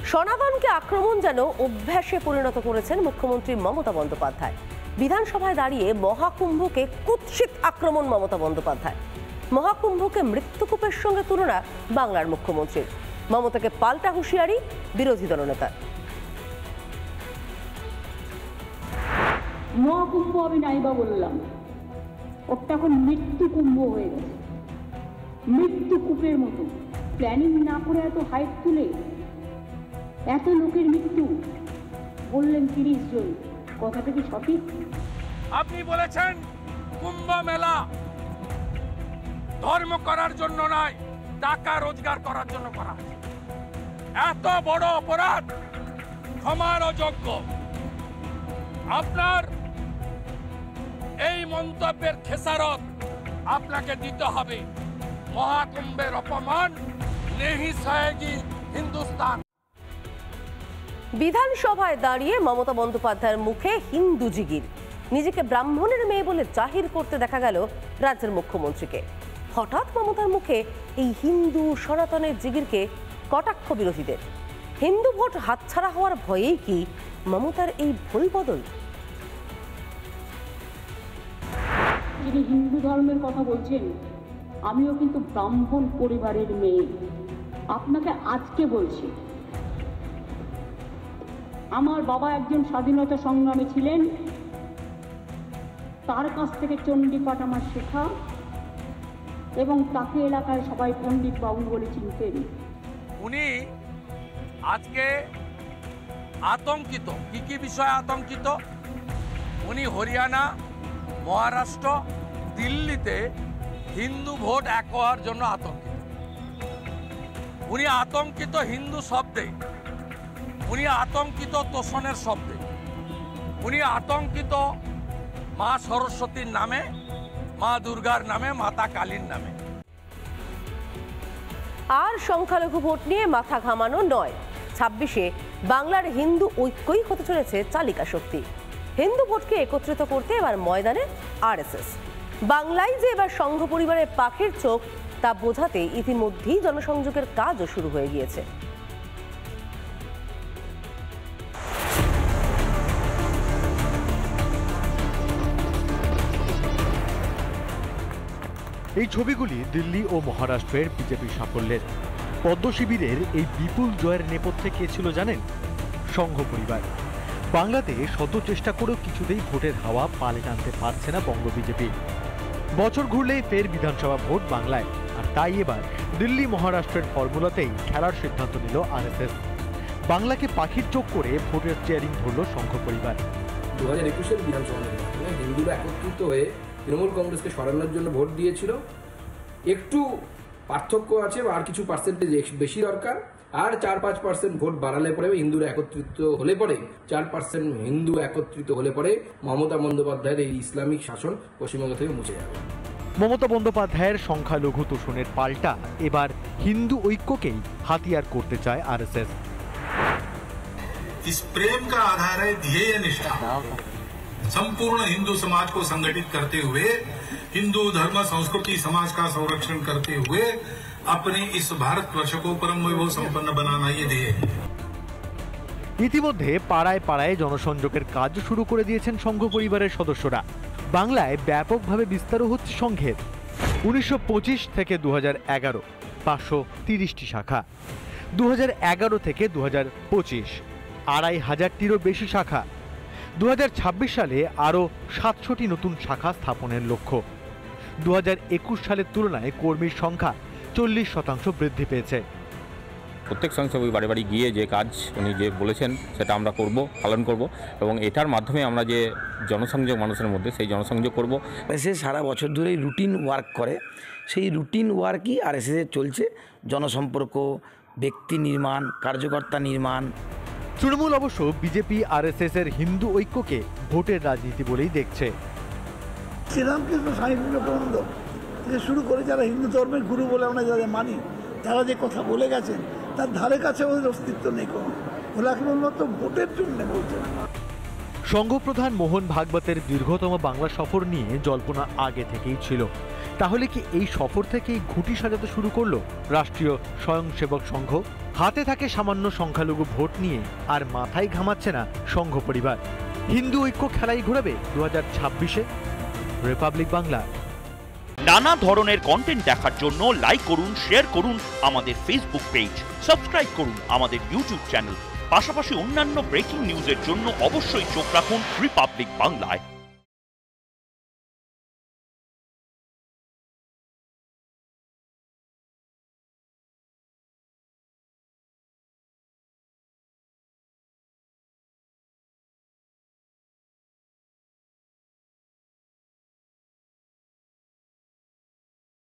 সনাতনকে আক্রমণ যেন অভ্যাসে পরিণত করেছেন মুখ্যমন্ত্রী মমতা বন্দ্যোপাধ্যায়। বিধানসভায় দাঁড়িয়ে মহাকুম্ভকে কুৎসিত আক্রমণ মমতা বন্দ্যোপাধ্যায়। মহাকুম্ভকে মৃত্যুকূপের সঙ্গে তুলনা বাংলার মুখ্যমন্ত্রীর। মমতাকে পাল্টা হুঁশিয়ারি বিরোধী দলনেতার। মহাকুম্ভ আমি নাইবা বললাম, ওটা এখন মৃত্যু কুম্ভ হয়ে গেছে, মৃত্যু কূপের মতো। প্ল্যানিং না করে এত হাইট তুলে এত লোকের মৃত্যু বললেন ৩০ জন, কথাটা কি সঠিক? আপনি বলেছেন কুম্ভ মেলা ধর্ম করার জন্য নয়, টাকা রোজগার করার জন্য করা হয়েছে। এত বড় অপরাধ ক্ষমার অযোগ্য। আপনার এই মন্তব্যের খেসারত আপনাকে দিতে হবে। মহাকুম্ভের অপমান নেহি সহেগি হিন্দুস্তান। বিধানসভায় দাঁড়িয়ে মমতা বন্দ্যোপাধ্যায়ের মুখে হিন্দু জিগির। নিজেকে ব্রাহ্মণের মেয়ে বলে জাহির করতে দেখা গেল রাজ্যের মুখ্যমন্ত্রীকে। হঠাৎ মমতার মুখে এই হিন্দু সনাতনের জিগিরকে কটাক্ষ বিরোধীদের। হিন্দু ভোট হাতছাড়া হওয়ার ভয়েই কি মমতার এই ভুল বদল? যিনি হিন্দু ধর্মের কথা বলছেন, আমিও কিন্তু ব্রাহ্মণ পরিবারের মেয়ে। আপনাকে আজকে বলছি, আমার বাবা একজন স্বাধীনতা সংগ্রামী ছিলেন, তার কাছ থেকে চণ্ডীপাঠ আমার শেখা, এবং তাকে এলাকায় সবাই পণ্ডিত বাবু বলে চিনতেন। উনি আজকে আতঙ্কিত। কি বিষয়ে আতঙ্কিত? উনি হরিয়ানা, মহারাষ্ট্র, দিল্লিতে হিন্দু ভোট এক হওয়ার জন্য আতঙ্কিত। উনি আতঙ্কিত হিন্দু শব্দে, উনি আতঙ্কিত তোষণের শব্দে, উনি আতঙ্কিত মা সরস্বতীর নামে, মা দুর্গার নামে, মাতা কালীর নামে। আর সংখ্যালঘু ভোট নিয়ে মাথা ঘামানো নয়। ২৬-এ বাংলার হিন্দু ঐক্যই হতে চলেছে চালিকা শক্তি। হিন্দু ভোটকে একত্রিত করতে এবার ময়দানে আরএসএস। বাংলায় যে এবার সংঘ পরিবারের পাখির চোখ, তা বোঝাতে ইতিমধ্যেই জনসংযোগের কাজও শুরু হয়ে গিয়েছে। এই ছবিগুলি দিল্লি ও মহারাষ্ট্রের বিজেপির সাফল্যের। পদ্ম শিবিরের এই বিপুল জয়ের নেপথ্যে কে ছিল জানেন? সংঘ পরিবার। বাংলাতে শত চেষ্টা করেও কিছুতেই ভোটের হাওয়া পালে টানতে পারছে না বঙ্গ বিজেপি। বছর ঘুরলেই ফের বিধানসভা ভোট বাংলায়, আর তাই এবার দিল্লি মহারাষ্ট্রের ফর্মুলাতেই খেলার সিদ্ধান্ত নিল আরএসএস। বাংলাকে পাখির চোখ করে ভোটের চেয়ারিং ধরল সংঘ পরিবার। 2021-এর বিধানসভা নির্বাচনে হিন্দুরা একত্রিত হয়ে তৃণমূল কংগ্রেসকে সরানোর জন্য ভোট দিয়েছিল। একটু পার্থক্য আছে, আর কিছু পার্সেন্টেজ বেশি দরকার। আর 4-5% ভোট বাড়ালে পরে, হিন্দুরা একত্রিত হলে পরে, 4% হিন্দু একত্রিত হলে পরে মমতা বন্দ্যোপাধ্যায়ের এই ইসলামিক শাসন পশ্চিমবঙ্গ থেকে মুছে যাবে। মমতা বন্দ্যোপাধ্যায়ের সংখ্যালঘু তোষণের পাল্টা এবার হিন্দু ঐক্যকেই হাতিয়ার করতে চায় আরএসএস। इस प्रेम का आधार है ध्येय निष्ठा। संपूर्ण हिंदू समाज को संगठित करते हुए, हिंदू धर्म संस्कृति समाज का संरक्षण करते हुए अपने इस भारतवर्ष को परम वैभव संपन्न बनाना ये ध्येय है। ইতিমধ্যে পাড়ায় পাড়ায় জনসংযোগের কাজ শুরু করে দিয়েছেন সংঘ পরিবারের সদস্যরা। বাংলায় ব্যাপকভাবে বিস্তার হচ্ছে সংঘের। 1925 থেকে 2011 530টি শাখা, 2011 থেকে 2025 2500টিরও বেশি শাখা, 2026 সালে আরও 700টি নতুন শাখা স্থাপনের লক্ষ্য। 2021 সালের তুলনায় কর্মীর সংখ্যা 40% বৃদ্ধি পেয়েছে। প্রত্যেক সংসদে বাড়ি বাড়ি গিয়ে যে কাজ উনি যে বলেছেন সেটা আমরা করব, পালন করব, এবং এটার মাধ্যমে আমরা যে জনসংযোগ মানুষের মধ্যে, সেই জনসংযোগ করব। এসে সারা বছর ধরেই রুটিন ওয়ার্ক করে, সেই রুটিন ওয়ার্কই আরএসএসে চলছে। জনসম্পর্ক, ব্যক্তি নির্মাণ, কার্যকর্তা নির্মাণ। তৃণমূল অবশ্য বিজেপি আরএসএস এর হিন্দু ঐক্যকে ভোটের রাজনীতি বলেই দেখছে। শ্রীরামকৃষ্ণ স্বামী বিবেকানন্দ থেকে শুরু করে যারা হিন্দু ধর্মের গুরু বলে আমরা যাদের মানি, তারা যে কথা বলে গেছেন তার ধারে কাছে ওদের অস্তিত্ব নেই কোনো। ওরা কেবলমাত্র ভোটের জন্য বলছেন। সংঘপ্রধান মোহন ভাগবতের দীর্ঘতম বাংলা সফর নিয়ে জল্পনা আগে থেকেই ছিল, তাহলে কি এই সফর থেকেই ঘুঁটি সাজাতে শুরু করলো রাষ্ট্রীয় স্বয়ংসেবক সংঘ? হাতে থাকে সামান্য সংখ্যালঘু ভোট নিয়ে আর মাথায় ঘামাচ্ছে না সংঘ পরিবার। হিন্দু ঐক্য খেলাই ঘুরাবে 2026-এ? রিপাবলিক বাংলা। নানা ধরনের কন্টেন্ট দেখার জন্য লাইক করুন, শেয়ার করুন আমাদের ফেসবুক পেজ, সাবস্ক্রাইব করুন আমাদের ইউটিউব চ্যানেল। পাশাপাশি অন্যান্য ব্রেকিং নিউজের জন্য অবশ্যই চোখ রাখুন রিপাবলিক বাংলায়।